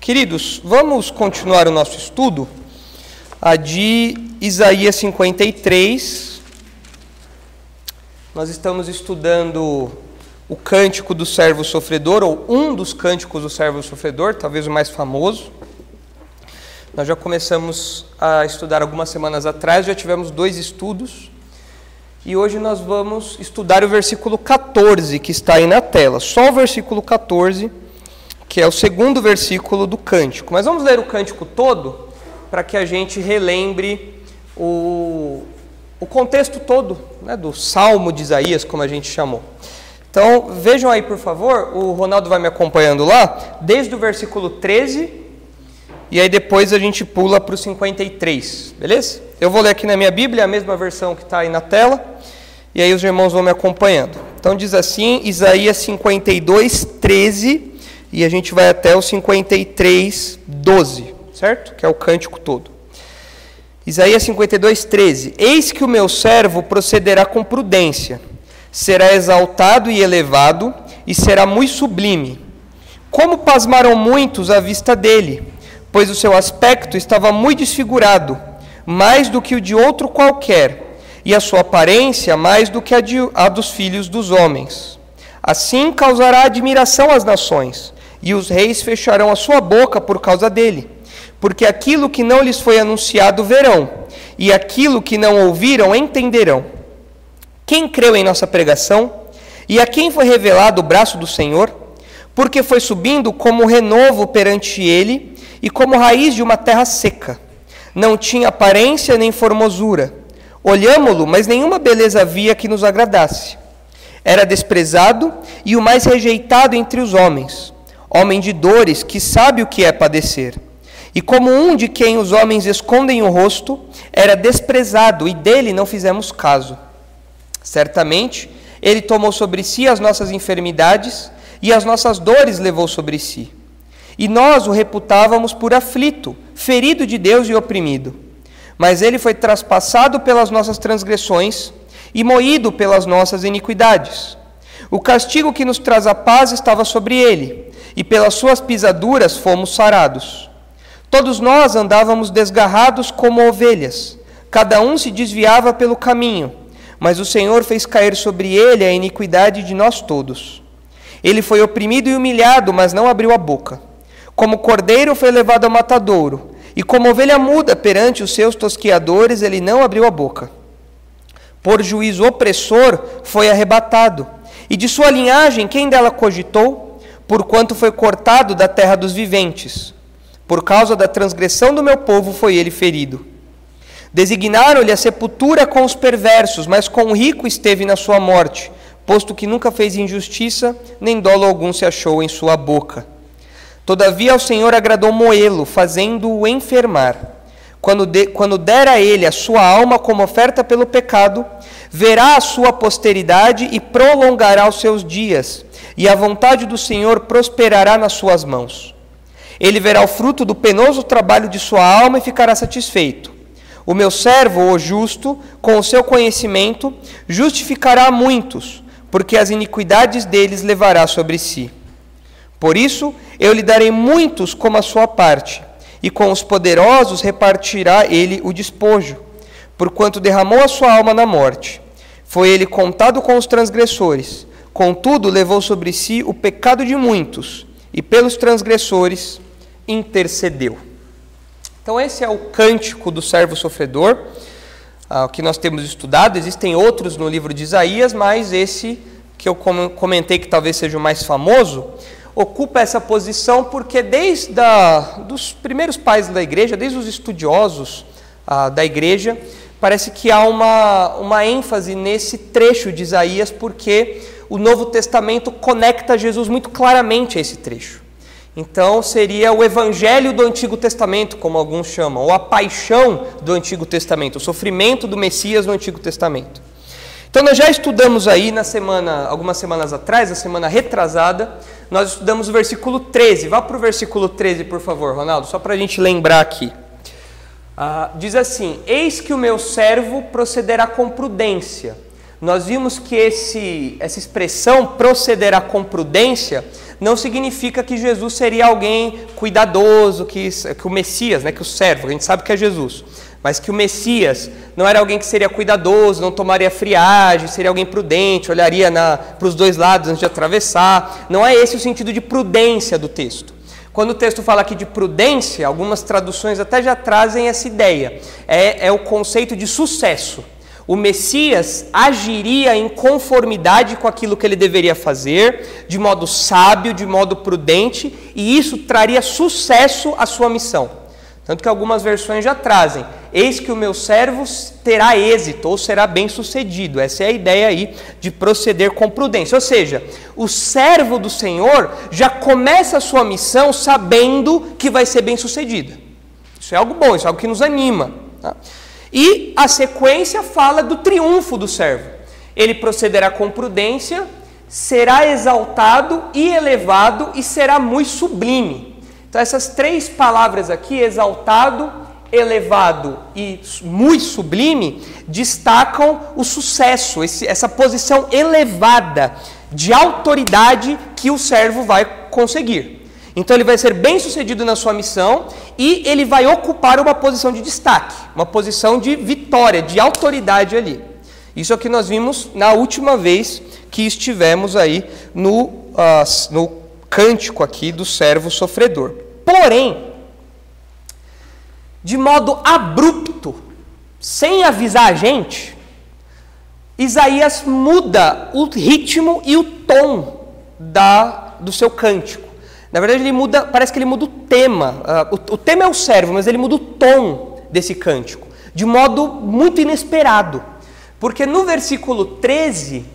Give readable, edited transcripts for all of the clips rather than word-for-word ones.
Queridos, vamos continuar o nosso estudo, a de Isaías 53. Nós estamos estudando o Cântico do Servo Sofredor, ou um dos Cânticos do Servo Sofredor, talvez o mais famoso. Nós já começamos a estudar algumas semanas atrás, já tivemos 2 estudos, e hoje nós vamos estudar o versículo 14, que está aí na tela, só o versículo 14, que é o segundo versículo do cântico. Mas vamos ler o cântico todo, para que a gente relembre o contexto todo, né, do Salmo de Isaías, como a gente chamou. Então, vejam aí, por favor, o Ronaldo vai me acompanhando lá, desde o versículo 13, e aí depois a gente pula para o 53, beleza? Eu vou ler aqui na minha Bíblia, a mesma versão que está aí na tela, e aí os irmãos vão me acompanhando. Então diz assim, Isaías 52, 13, e a gente vai até o 53, 12, certo? Que é o cântico todo. Isaías 52, 13. Eis que o meu servo procederá com prudência, será exaltado e elevado, e será muito sublime. Como pasmaram muitos à vista dele, pois o seu aspecto estava muito desfigurado, mais do que o de outro qualquer, e a sua aparência mais do que a dos filhos dos homens. Assim causará admiração às nações, e os reis fecharão a sua boca por causa dele, porque aquilo que não lhes foi anunciado verão, e aquilo que não ouviram entenderão. Quem creu em nossa pregação? E a quem foi revelado o braço do Senhor? Porque foi subindo como renovo perante ele, e como raiz de uma terra seca. Não tinha aparência nem formosura. Olhámo-lo, mas nenhuma beleza havia que nos agradasse. Era desprezado e o mais rejeitado entre os homens, homem de dores, que sabe o que é padecer. E como um de quem os homens escondem o rosto, era desprezado, e dele não fizemos caso. Certamente, ele tomou sobre si as nossas enfermidades, e as nossas dores levou sobre si. E nós o reputávamos por aflito, ferido de Deus e oprimido. Mas ele foi traspassado pelas nossas transgressões e moído pelas nossas iniquidades. O castigo que nos traz a paz estava sobre ele, e pelas suas pisaduras fomos sarados. Todos nós andávamos desgarrados como ovelhas, cada um se desviava pelo caminho, mas o Senhor fez cair sobre ele a iniquidade de nós todos. Ele foi oprimido e humilhado, mas não abriu a boca. Como cordeiro foi levado ao matadouro, e como ovelha muda perante os seus tosqueadores, ele não abriu a boca. Por juízo opressor foi arrebatado, e de sua linhagem quem dela cogitou? Porquanto foi cortado da terra dos viventes. Por causa da transgressão do meu povo foi ele ferido. Designaram-lhe a sepultura com os perversos, mas com o rico esteve na sua morte, posto que nunca fez injustiça, nem dolo algum se achou em sua boca. Todavia ao Senhor agradou moê-lo, fazendo-o enfermar. Quando der a ele a sua alma como oferta pelo pecado, verá a sua posteridade e prolongará os seus dias, e a vontade do Senhor prosperará nas suas mãos. Ele verá o fruto do penoso trabalho de sua alma e ficará satisfeito. O meu servo, o justo, com o seu conhecimento, justificará a muitos, porque as iniquidades deles levará sobre si. Por isso, eu lhe darei muitos como a sua parte, e com os poderosos repartirá ele o despojo, porquanto derramou a sua alma na morte. Foi ele contado com os transgressores, contudo levou sobre si o pecado de muitos, e pelos transgressores intercedeu. Então esse é o cântico do servo sofredor, que nós temos estudado. Existem outros no livro de Isaías, mas esse que eu comentei que talvez seja o mais famoso, ocupa essa posição porque desde dos primeiros pais da igreja, desde os estudiosos da igreja, parece que há uma ênfase nesse trecho de Isaías, porque o Novo Testamento conecta Jesus muito claramente a esse trecho. Então seria o evangelho do Antigo Testamento, como alguns chamam, ou a paixão do Antigo Testamento, o sofrimento do Messias no Antigo Testamento. Então nós já estudamos aí algumas semanas atrás, na semana retrasada, nós estudamos o versículo 13. Vá para o versículo 13, por favor, Ronaldo, só para a gente lembrar aqui. Diz assim: eis que o meu servo procederá com prudência, nós vimos que essa expressão procederá com prudência não significa que Jesus seria alguém cuidadoso, que o Messias, né, que o servo, a gente sabe que é Jesus, mas que o Messias não era alguém que seria cuidadoso, não tomaria friagem, seria alguém prudente, olharia para os dois lados antes de atravessar. Não é esse o sentido de prudência do texto. Quando o texto fala aqui de prudência, algumas traduções até já trazem essa ideia. É o conceito de sucesso. O Messias agiria em conformidade com aquilo que ele deveria fazer, de modo sábio, de modo prudente, e isso traria sucesso à sua missão. Tanto que algumas versões já trazem: eis que o meu servo terá êxito, ou será bem sucedido. Essa é a ideia aí de proceder com prudência. Ou seja, o servo do Senhor já começa a sua missão sabendo que vai ser bem sucedida. Isso é algo bom, isso é algo que nos anima, tá? E a sequência fala do triunfo do servo. Ele procederá com prudência, será exaltado e elevado e será muito sublime. Então essas três palavras aqui, exaltado, elevado e muito sublime, destacam o sucesso, essa posição elevada de autoridade que o servo vai conseguir. Então ele vai ser bem sucedido na sua missão e ele vai ocupar uma posição de destaque, uma posição de vitória, de autoridade ali. Isso é o que nós vimos na última vez que estivemos aí no cântico aqui do servo sofredor. Porém, de modo abrupto, sem avisar a gente, Isaías muda o ritmo e o tom do seu cântico. Na verdade, parece que ele muda o tema. O tema é o servo, mas ele muda o tom desse cântico, de modo muito inesperado. Porque no versículo 13,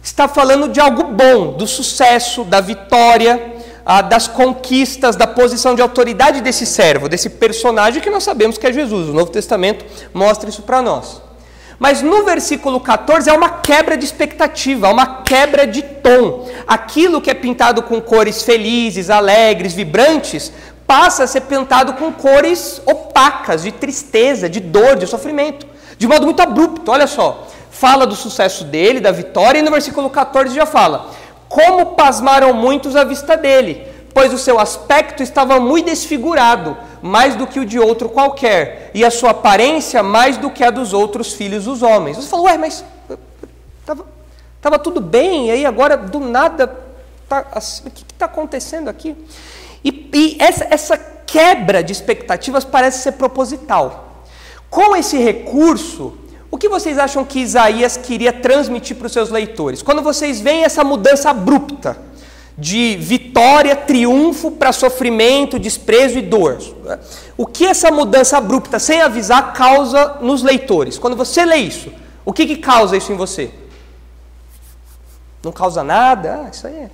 está falando de algo bom, do sucesso, da vitória, das conquistas, da posição de autoridade desse servo, desse personagem que nós sabemos que é Jesus. O Novo Testamento mostra isso para nós. Mas no versículo 14 é uma quebra de expectativa, uma quebra de tom. Aquilo que é pintado com cores felizes, alegres, vibrantes, passa a ser pintado com cores opacas, de tristeza, de dor, de sofrimento. De modo muito abrupto, olha só. Fala do sucesso dele, da vitória, e no versículo 14 já fala: como pasmaram muitos à vista dele, pois o seu aspecto estava muito desfigurado, mais do que o de outro qualquer, e a sua aparência mais do que a dos outros filhos dos homens. Você falou, mas estava tudo bem, e aí agora do nada, o que está acontecendo aqui? E essa quebra de expectativas parece ser proposital. Com esse recurso, o que vocês acham que Isaías queria transmitir para os seus leitores? Quando vocês veem essa mudança abrupta, de vitória, triunfo para sofrimento, desprezo e dor. O que essa mudança abrupta, sem avisar, causa nos leitores? Quando você lê isso, o que causa isso em você? Não causa nada? Isso aí é...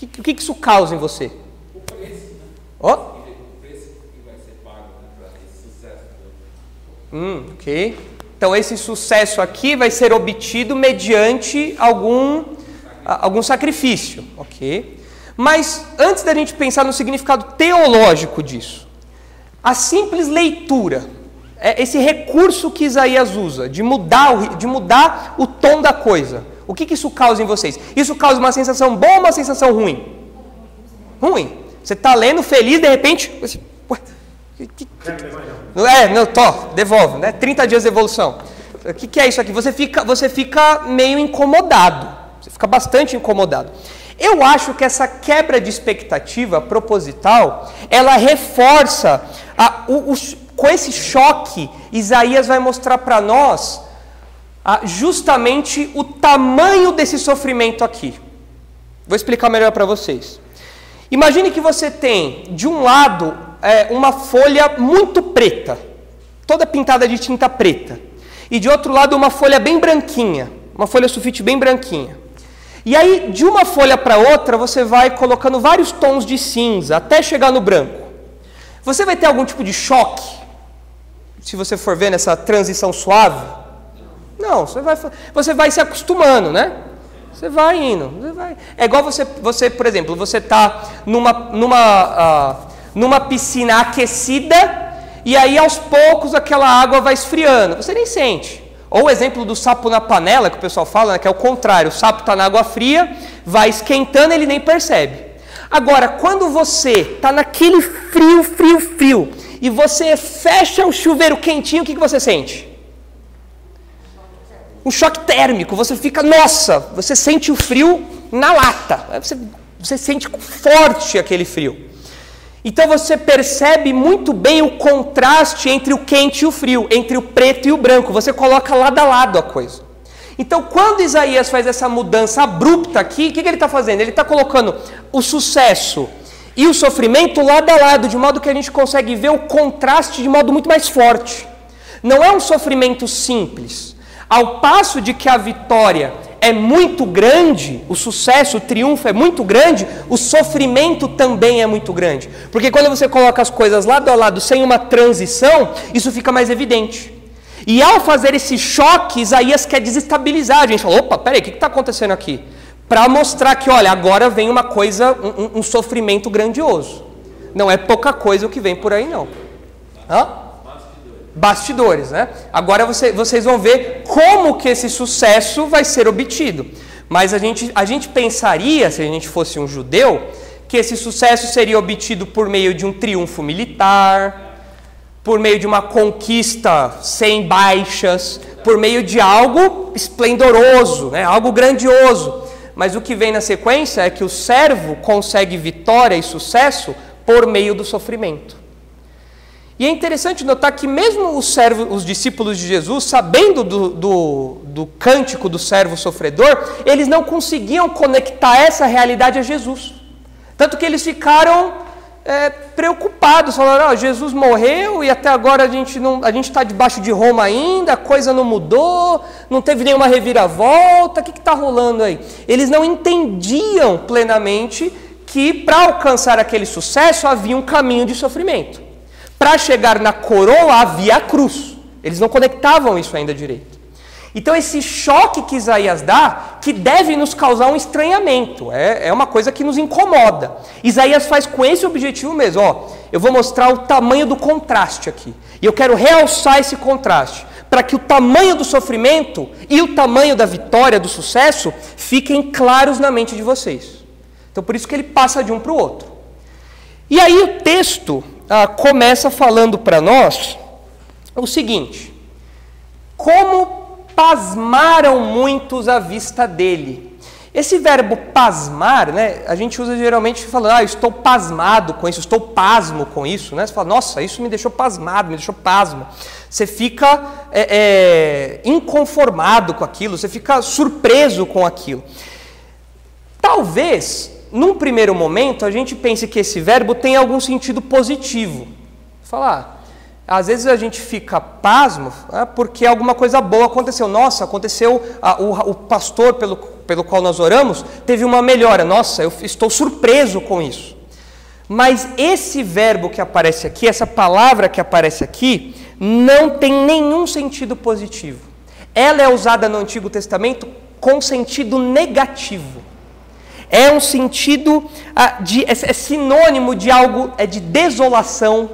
O que isso causa em você? O preço, né? Oh? O preço que vai ser pago, né, para esse sucesso. Ok. Então esse sucesso aqui vai ser obtido mediante algum sacrifício, ok? Mas antes da gente pensar no significado teológico disso, a simples leitura, esse recurso que Isaías usa de mudar o tom da coisa, o que isso causa em vocês? Isso causa uma sensação boa ou uma sensação ruim? Ruim. Você está lendo feliz, de repente... Ué, devolve, né? 30 dias de evolução. O que é isso aqui? Você fica meio incomodado. Você fica bastante incomodado. Eu acho que essa quebra de expectativa proposital, ela reforça, com esse choque, Isaías vai mostrar para nós justamente o tamanho desse sofrimento aqui. Vou explicar melhor para vocês. Imagine que você tem, de um lado, uma folha muito preta, toda pintada de tinta preta, e de outro lado uma folha bem branquinha, uma folha sulfite bem branquinha. E aí, de uma folha para outra, você vai colocando vários tons de cinza, até chegar no branco. Você vai ter algum tipo de choque, se você for ver nessa transição suave? Não, você vai se acostumando, né? Você vai indo. É igual você, por exemplo, você está numa piscina aquecida, e aí aos poucos aquela água vai esfriando. Você nem sente. Ou o exemplo do sapo na panela, que o pessoal fala, né, que é o contrário. O sapo está na água fria, vai esquentando, ele nem percebe. Agora, quando você está naquele frio, e você fecha o chuveiro quentinho, o que você sente? Um choque térmico. Você fica, nossa, você sente o frio na lata. Você sente forte aquele frio. Então você percebe muito bem o contraste entre o quente e o frio, entre o preto e o branco. Você coloca lado a lado a coisa. Então quando Isaías faz essa mudança abrupta aqui, o que ele está fazendo? Ele está colocando o sucesso e o sofrimento lado a lado, de modo que a gente consegue ver o contraste de modo muito mais forte. Não é um sofrimento simples. Ao passo de que a vitória é muito grande, o sucesso, o triunfo é muito grande, o sofrimento também é muito grande. Porque quando você coloca as coisas lado a lado, sem uma transição, isso fica mais evidente. E ao fazer esse choque, Isaías quer desestabilizar. A gente fala, opa, peraí, o que está acontecendo aqui? Para mostrar que, olha, agora vem uma coisa, um sofrimento grandioso. Não é pouca coisa o que vem por aí, não. Bastidores, né? Agora vocês vão ver como que esse sucesso vai ser obtido. Mas a gente pensaria, se a gente fosse um judeu, que esse sucesso seria obtido por meio de um triunfo militar, por meio de uma conquista sem baixas, por meio de algo esplendoroso, né? Algo grandioso. Mas o que vem na sequência é que o servo consegue vitória e sucesso por meio do sofrimento. E é interessante notar que mesmo os discípulos de Jesus, sabendo do cântico do servo sofredor, eles não conseguiam conectar essa realidade a Jesus. Tanto que eles ficaram preocupados, falaram, Jesus morreu e até agora a gente está debaixo de Roma ainda, a coisa não mudou, não teve nenhuma reviravolta, o que está rolando aí? Eles não entendiam plenamente que para alcançar aquele sucesso havia um caminho de sofrimento. Para chegar na coroa havia a cruz. Eles não conectavam isso ainda direito. Então esse choque que Isaías dá, que deve nos causar um estranhamento, é uma coisa que nos incomoda. Isaías faz com esse objetivo mesmo, eu vou mostrar o tamanho do contraste aqui. E eu quero realçar esse contraste, para que o tamanho do sofrimento e o tamanho da vitória, do sucesso, fiquem claros na mente de vocês. Então por isso que ele passa de um para o outro. E aí o texto começa falando para nós o seguinte: como pasmaram muitos à vista dele. Esse verbo pasmar, né, a gente usa geralmente falando, eu estou pasmado com isso, estou pasmo com isso, né? Você fala, nossa, isso me deixou pasmado, me deixou pasmo. Você fica inconformado com aquilo, você fica surpreso com aquilo. Talvez, num primeiro momento, a gente pense que esse verbo tem algum sentido positivo. Falar, às vezes a gente fica pasmo porque alguma coisa boa aconteceu. Nossa, aconteceu, o pastor pelo qual nós oramos teve uma melhora. Nossa, eu estou surpreso com isso. Mas esse verbo que aparece aqui, essa palavra que aparece aqui, não tem nenhum sentido positivo. Ela é usada no Antigo Testamento com sentido negativo. É um sentido, é sinônimo de algo, de desolação,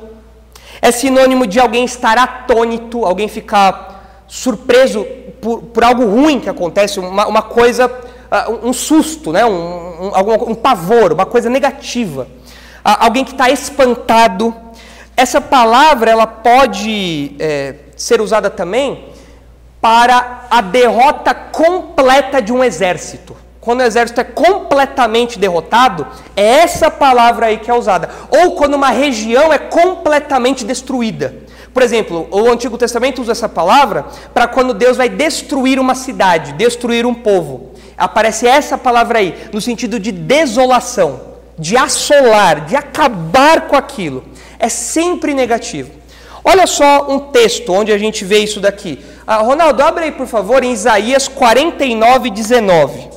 é sinônimo de alguém estar atônito, alguém ficar surpreso por algo ruim que acontece, uma coisa, um susto, né? um pavor, uma coisa negativa. Alguém que está espantado. Essa palavra ela pode ser usada também para a derrota completa de um exército. Quando o exército é completamente derrotado, é essa palavra aí que é usada. Ou quando uma região é completamente destruída. Por exemplo, o Antigo Testamento usa essa palavra para quando Deus vai destruir uma cidade, destruir um povo. Aparece essa palavra aí, no sentido de desolação, de assolar, de acabar com aquilo. É sempre negativo. Olha só um texto onde a gente vê isso daqui. Ronaldo, abre aí por favor em Isaías 49, 19.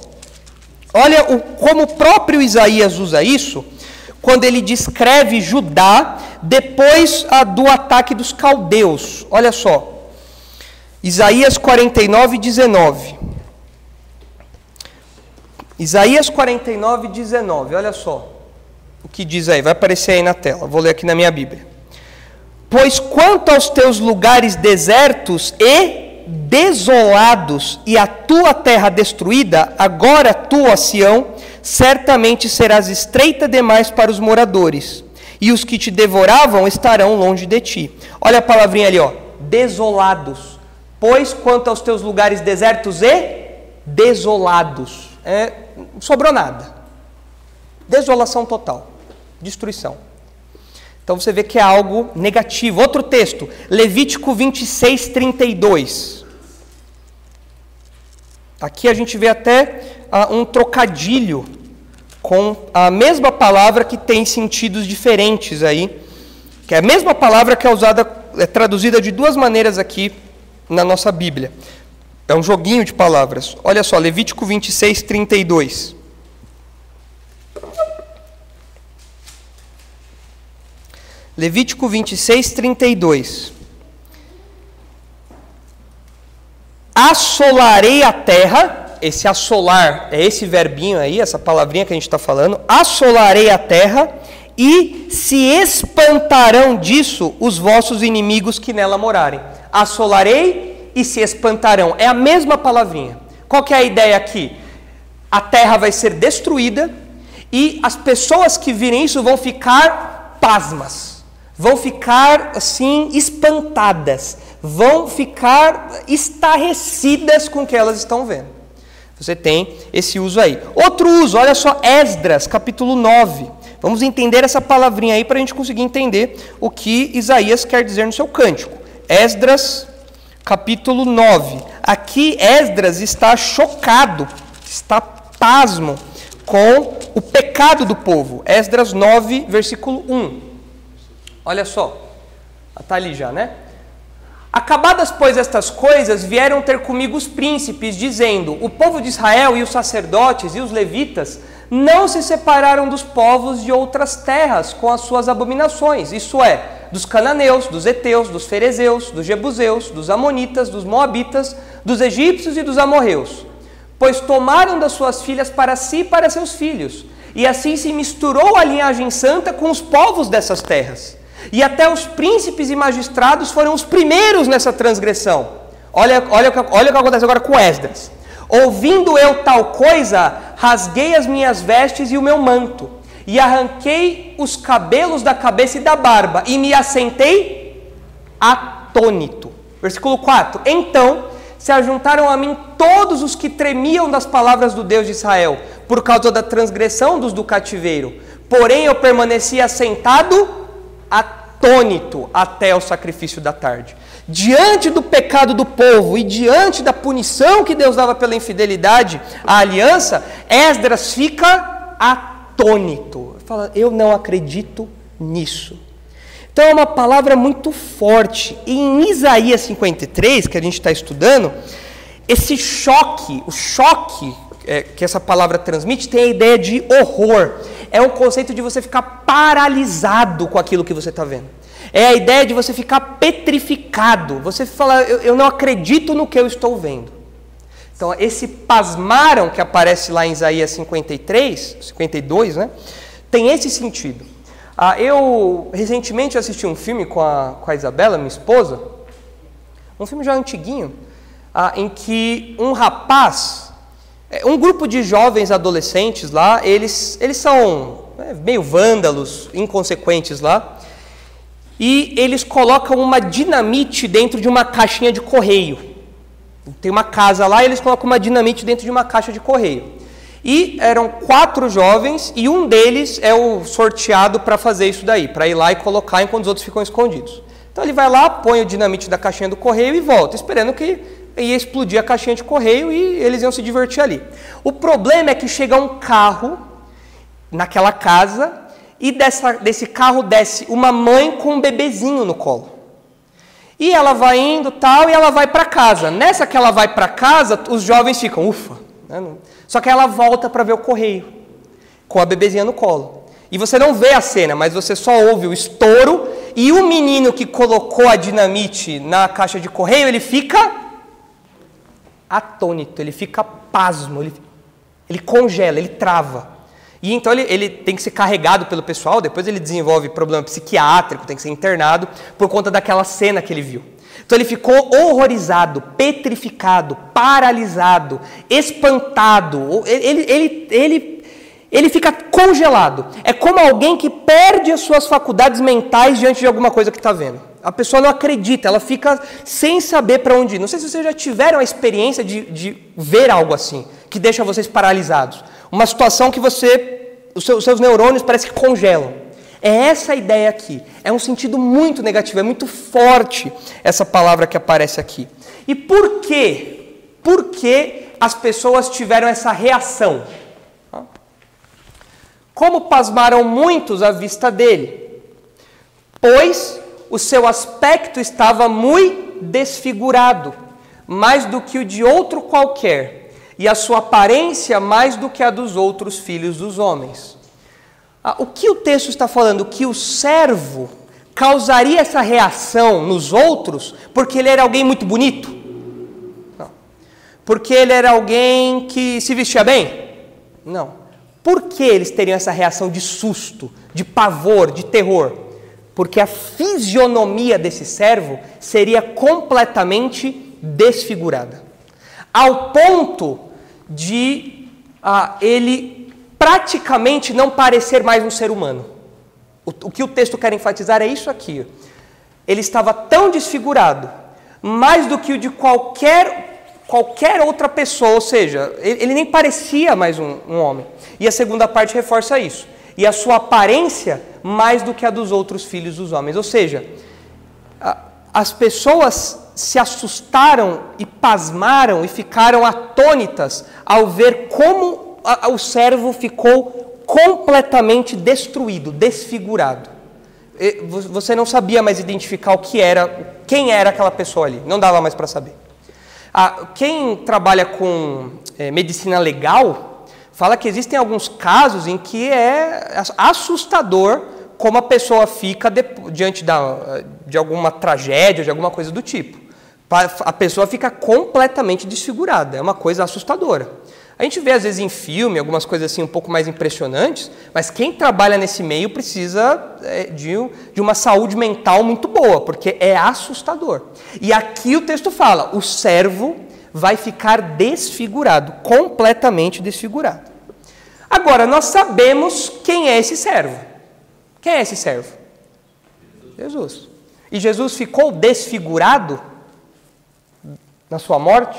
Olha como o próprio Isaías usa isso, quando ele descreve Judá depois do ataque dos caldeus. Olha só, Isaías 49, 19. Isaías 49, 19, olha só o que diz aí, vai aparecer aí na tela, vou ler aqui na minha Bíblia. Pois quanto aos teus lugares desertos e desolados e a tua terra destruída, agora tu, ó Sião, certamente serás estreita demais para os moradores, e os que te devoravam estarão longe de ti. Olha a palavrinha ali, ó, desolados. Pois quanto aos teus lugares desertos e desolados, não sobrou nada. Desolação total, destruição. Então você vê que é algo negativo. Outro texto, Levítico 26, 32. Aqui a gente vê até um trocadilho com a mesma palavra que tem sentidos diferentes aí. Que é a mesma palavra que é usada, é traduzida de duas maneiras aqui na nossa Bíblia. É um joguinho de palavras. Olha só, Levítico 26, 32. Levítico 26, 32. Assolarei a terra, esse assolar é esse verbinho aí, essa palavrinha que a gente está falando, assolarei a terra e se espantarão disso os vossos inimigos que nela morarem. Assolarei e se espantarão, é a mesma palavrinha. Qual que é a ideia aqui? A terra vai ser destruída e as pessoas que virem isso vão ficar pasmas. Vão ficar, assim, espantadas. Vão ficar estarrecidas com o que elas estão vendo. Você tem esse uso aí. Outro uso, olha só, Esdras, capítulo 9. Vamos entender essa palavrinha aí para a gente conseguir entender o que Isaías quer dizer no seu cântico. Esdras, capítulo 9. Aqui Esdras está chocado, está pasmo com o pecado do povo. Esdras 9, versículo 1. Olha só, está ali já, né? Acabadas, pois, estas coisas, vieram ter comigo os príncipes, dizendo, o povo de Israel e os sacerdotes e os levitas não se separaram dos povos de outras terras com as suas abominações, isso é, dos cananeus, dos heteus, dos ferezeus, dos jebuseus, dos amonitas, dos moabitas, dos egípcios e dos amorreus, pois tomaram das suas filhas para si e para seus filhos, e assim se misturou a linhagem santa com os povos dessas terras. E até os príncipes e magistrados foram os primeiros nessa transgressão. Olha o que acontece agora com Esdras. Ouvindo eu tal coisa, rasguei as minhas vestes e o meu manto, e arranquei os cabelos da cabeça e da barba, e me assentei atônito. Versículo 4. Então se ajuntaram a mim todos os que tremiam das palavras do Deus de Israel, por causa da transgressão dos do cativeiro. Porém eu permaneci assentado atônito até o sacrifício da tarde. Diante do pecado do povo e diante da punição que Deus dava pela infidelidade à aliança, Esdras fica atônito. Fala, eu não acredito nisso. Então é uma palavra muito forte. E em Isaías 53, que a gente está estudando, esse choque, o choque que essa palavra transmite, tem a ideia de horror. É um conceito de você ficar paralisado com aquilo que você está vendo. É a ideia de você ficar petrificado. Você fala, eu não acredito no que eu estou vendo. Então, esse pasmaram que aparece lá em Isaías 53, 52, né? Tem esse sentido. Eu recentemente assisti um filme com a Isabela, minha esposa, um filme já antiguinho, em que um rapaz, um grupo de jovens adolescentes lá, eles são meio vândalos, inconsequentes lá, e eles colocam uma dinamite dentro de uma caixinha de correio. Tem uma casa lá e eles colocam uma dinamite dentro de uma caixa de correio. E eram 4 jovens e um deles é o sorteado para fazer isso daí, para ir lá e colocar enquanto os outros ficam escondidos. Então ele vai lá, põe o dinamite da caixinha do correio e volta, esperando que ia explodir a caixinha de correio e eles iam se divertir ali. O problema é que chega um carro naquela casa e desse carro desce uma mãe com um bebezinho no colo. E ela vai indo tal e ela vai para casa. Nessa que ela vai para casa, os jovens ficam, ufa. Né? Só que ela volta para ver o correio, com a bebezinha no colo. E você não vê a cena, mas você só ouve o estouro e o menino que colocou a dinamite na caixa de correio, ele fica atônito, ele fica pasmo, ele congela, ele trava. E então ele tem que ser carregado pelo pessoal, depois ele desenvolve problema psiquiátrico, tem que ser internado por conta daquela cena que ele viu. Então ele ficou horrorizado, petrificado, paralisado, espantado. Ele fica congelado. É como alguém que perde as suas faculdades mentais diante de alguma coisa que está vendo. A pessoa não acredita, ela fica sem saber para onde ir. Não sei se vocês já tiveram a experiência de ver algo assim, que deixa vocês paralisados. Uma situação que os seus neurônios parecem que congelam. É essa a ideia aqui. É um sentido muito negativo, é muito forte essa palavra que aparece aqui. E por quê? Por que as pessoas tiveram essa reação? Como pasmaram muitos à vista dele? Pois o seu aspecto estava muito desfigurado, mais do que o de outro qualquer, e a sua aparência mais do que a dos outros filhos dos homens. O que o texto está falando? Que o servo causaria essa reação nos outros porque ele era alguém muito bonito? Não. Porque ele era alguém que se vestia bem? Não. Por que eles teriam essa reação de susto, de pavor, de terror? Porque a fisionomia desse servo seria completamente desfigurada. Ao ponto de ele praticamente não parecer mais um ser humano. O que o texto quer enfatizar é isso aqui. Ele estava tão desfigurado, mais do que o de qualquer outra pessoa, ou seja, ele nem parecia mais um homem. E a segunda parte reforça isso. E a sua aparência mais do que a dos outros filhos dos homens. Ou seja, as pessoas se assustaram e pasmaram e ficaram atônitas ao ver como o servo ficou completamente destruído, desfigurado. Você não sabia mais identificar quem era aquela pessoa ali. Não dava mais para saber. Quem trabalha com medicina legal fala que existem alguns casos em que é assustador como a pessoa fica diante de alguma tragédia, de alguma coisa do tipo. A pessoa fica completamente desfigurada, é uma coisa assustadora. A gente vê às vezes em filme algumas coisas assim um pouco mais impressionantes, mas quem trabalha nesse meio precisa de uma saúde mental muito boa, porque é assustador. E aqui o texto fala, o servo vai ficar desfigurado, completamente desfigurado. Agora, nós sabemos quem é esse servo. Quem é esse servo? Jesus. E Jesus ficou desfigurado na sua morte?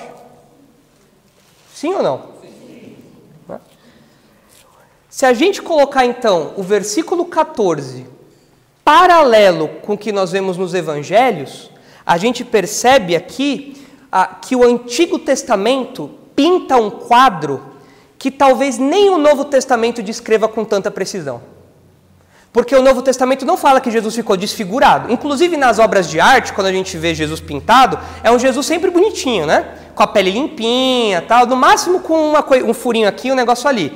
Sim ou não? Sim. Se a gente colocar, então, o versículo 14 paralelo com o que nós vemos nos evangelhos, a gente percebe aqui que o Antigo Testamento pinta um quadro que talvez nem o Novo Testamento descreva com tanta precisão. Porque o Novo Testamento não fala que Jesus ficou desfigurado. Inclusive nas obras de arte, quando a gente vê Jesus pintado, é um Jesus sempre bonitinho, né? Com a pele limpinha, tal, no máximo com um furinho aqui, um negócio ali.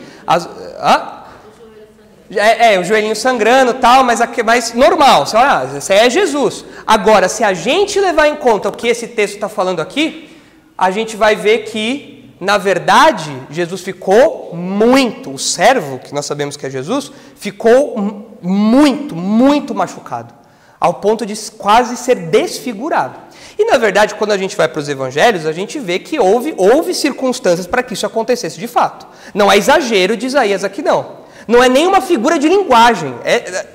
O joelhinho sangrando, tal, mas normal. Você olha, esse aí é Jesus. Agora, se a gente levar em conta o que esse texto está falando aqui, a gente vai ver que, na verdade, Jesus ficou o servo, que nós sabemos que é Jesus, ficou muito machucado, ao ponto de quase ser desfigurado. E, na verdade, quando a gente vai para os evangelhos, a gente vê que houve circunstâncias para que isso acontecesse de fato. Não é exagero de Isaías aqui, não. Não é nenhuma figura de linguagem.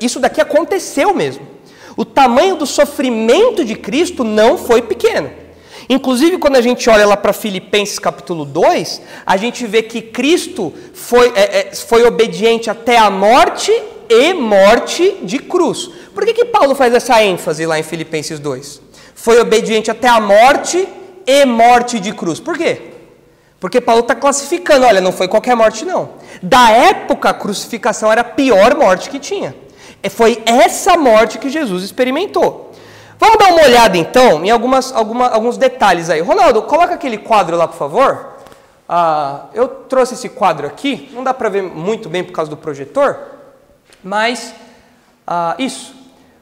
Isso daqui aconteceu mesmo. O tamanho do sofrimento de Cristo não foi pequeno. Inclusive, quando a gente olha lá para Filipenses capítulo 2, a gente vê que Cristo foi obediente até a morte e morte de cruz. Por que Paulo faz essa ênfase lá em Filipenses 2? Foi obediente até a morte e morte de cruz. Por quê? Porque Paulo está classificando, olha, não foi qualquer morte não. Da época, a crucificação era a pior morte que tinha. Foi essa morte que Jesus experimentou. Vamos dar uma olhada, então, em alguns detalhes aí. Ronaldo, coloca aquele quadro lá, por favor. Eu trouxe esse quadro aqui, não dá para ver muito bem por causa do projetor, mas isso.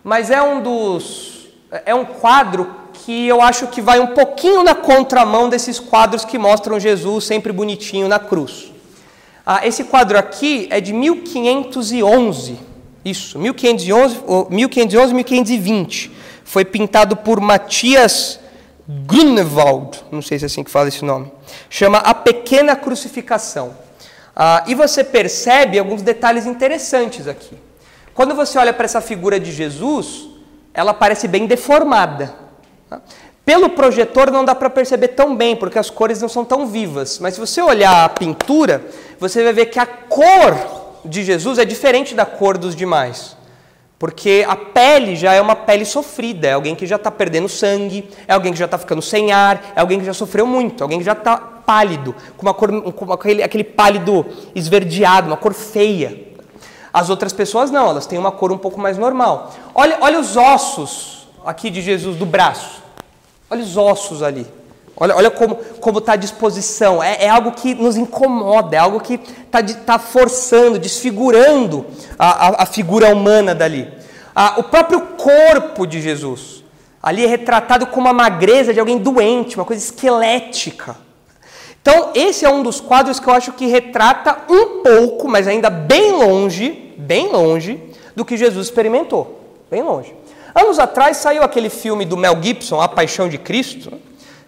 Mas é um quadro que eu acho que vai um pouquinho na contramão desses quadros que mostram Jesus sempre bonitinho na cruz. Esse quadro aqui é de 1511, isso, 1511, 1520. foi pintado por Matthias Grunewald, não sei se é assim que fala esse nome, chama A Pequena Crucificação. E você percebe alguns detalhes interessantes aqui. Quando você olha para essa figura de Jesus, ela parece bem deformada. Pelo projetor não dá para perceber tão bem, porque as cores não são tão vivas. Mas se você olhar a pintura, você vai ver que a cor de Jesus é diferente da cor dos demais. Porque a pele já é uma pele sofrida, é alguém que já está perdendo sangue, é alguém que já está ficando sem ar, é alguém que já sofreu muito, alguém que já está pálido, com uma cor, aquele pálido esverdeado, uma cor feia. As outras pessoas não, elas têm uma cor um pouco mais normal. Olha os ossos aqui de Jesus, do braço. Olha os ossos ali. Olha como está a disposição. É algo que nos incomoda, é algo que está forçando, desfigurando a figura humana dali. O próprio corpo de Jesus ali é retratado com uma magreza de alguém doente, uma coisa esquelética. Então, esse é um dos quadros que eu acho que retrata um pouco, mas ainda bem longe, do que Jesus experimentou. Bem longe. Anos atrás saiu aquele filme do Mel Gibson, A Paixão de Cristo.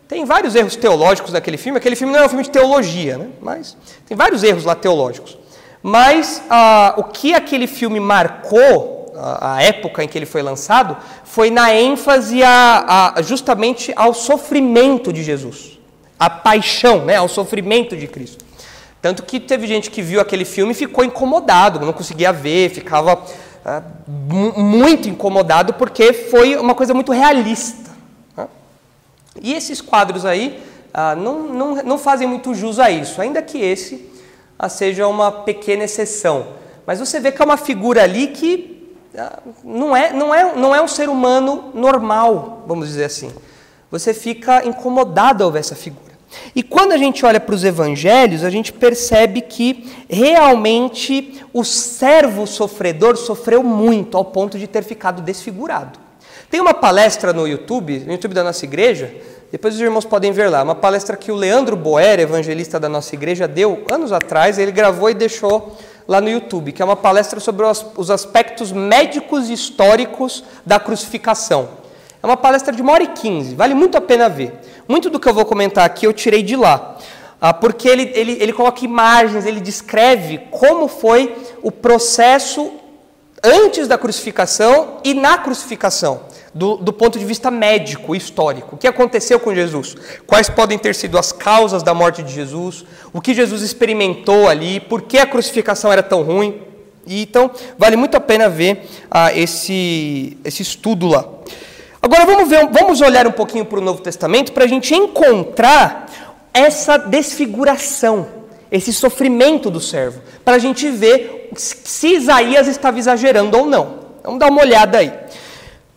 Tem vários erros teológicos naquele filme. Aquele filme não é um filme de teologia, né? Mas tem vários erros lá teológicos. Mas o que aquele filme marcou, a época em que ele foi lançado, foi na ênfase justamente ao sofrimento de Jesus. A paixão, né? Ao sofrimento de Cristo. Tanto que teve gente que viu aquele filme e ficou incomodado, não conseguia ver, ficava muito incomodado, porque foi uma coisa muito realista. E esses quadros aí não fazem muito jus a isso, ainda que esse seja uma pequena exceção. Mas você vê que é uma figura ali que não é um ser humano normal, vamos dizer assim. Você fica incomodado ao ver essa figura. E quando a gente olha para os evangelhos, a gente percebe que realmente o servo sofredor sofreu muito, ao ponto de ter ficado desfigurado. Tem uma palestra no YouTube da nossa igreja, depois os irmãos podem ver lá, uma palestra que o Leandro Boer, evangelista da nossa igreja, deu anos atrás, ele gravou e deixou lá no YouTube, que é uma palestra sobre os aspectos médicos e históricos da crucificação. É uma palestra de 1h15, vale muito a pena ver. Muito do que eu vou comentar aqui eu tirei de lá, porque ele coloca imagens, ele descreve como foi o processo antes da crucificação e na crucificação, do ponto de vista médico e histórico. O que aconteceu com Jesus? Quais podem ter sido as causas da morte de Jesus? O que Jesus experimentou ali? Por que a crucificação era tão ruim? Então, vale muito a pena ver esse estudo lá. Agora vamos olhar um pouquinho para o Novo Testamento para a gente encontrar essa desfiguração, esse sofrimento do servo, para a gente ver se Isaías estava exagerando ou não. Vamos dar uma olhada aí.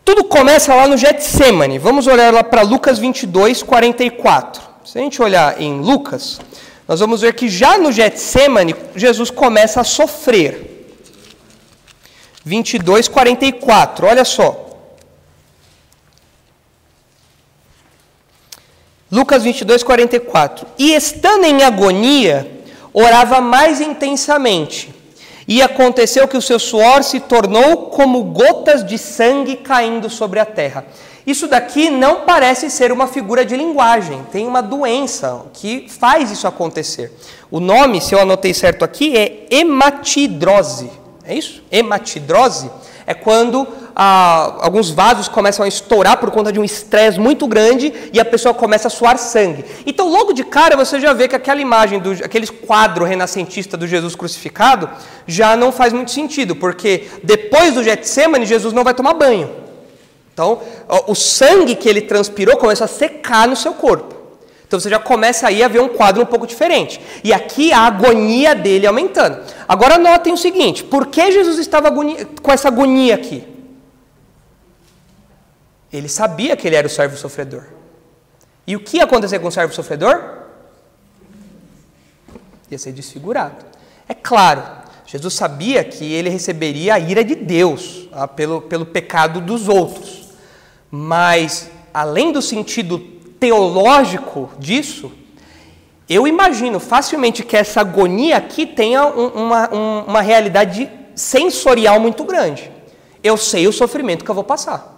Tudo começa lá no Getsêmani. Vamos olhar lá para Lucas 22, 44. Se a gente olhar em Lucas, nós vamos ver que já no Getsêmani, Jesus começa a sofrer. 22, 44, olha só. Lucas 22, 44. E estando em agonia, orava mais intensamente. E aconteceu que o seu suor se tornou como gotas de sangue caindo sobre a terra. Isso daqui não parece ser uma figura de linguagem. Tem uma doença que faz isso acontecer. O nome, se eu anotei certo aqui, é hematidrose. É isso? Hematidrose é quando alguns vasos começam a estourar por conta de um estresse muito grande e a pessoa começa a suar sangue. Então, logo de cara, você já vê que aquela imagem, aquele quadro renascentista do Jesus crucificado, já não faz muito sentido, porque depois do Getsêmani, Jesus não vai tomar banho. Então, o sangue que ele transpirou começa a secar no seu corpo. Então, você já começa aí a ver um quadro um pouco diferente. E aqui a agonia dele aumentando. Agora, notem o seguinte, por que Jesus estava com essa agonia aqui? Ele sabia que ele era o servo sofredor. E o que ia acontecer com o servo sofredor? Ia ser desfigurado. É claro, Jesus sabia que ele receberia a ira de Deus pelo pecado dos outros. Mas, além do sentido teológico disso, eu imagino facilmente que essa agonia aqui tenha uma realidade sensorial muito grande. Eu sei o sofrimento que eu vou passar.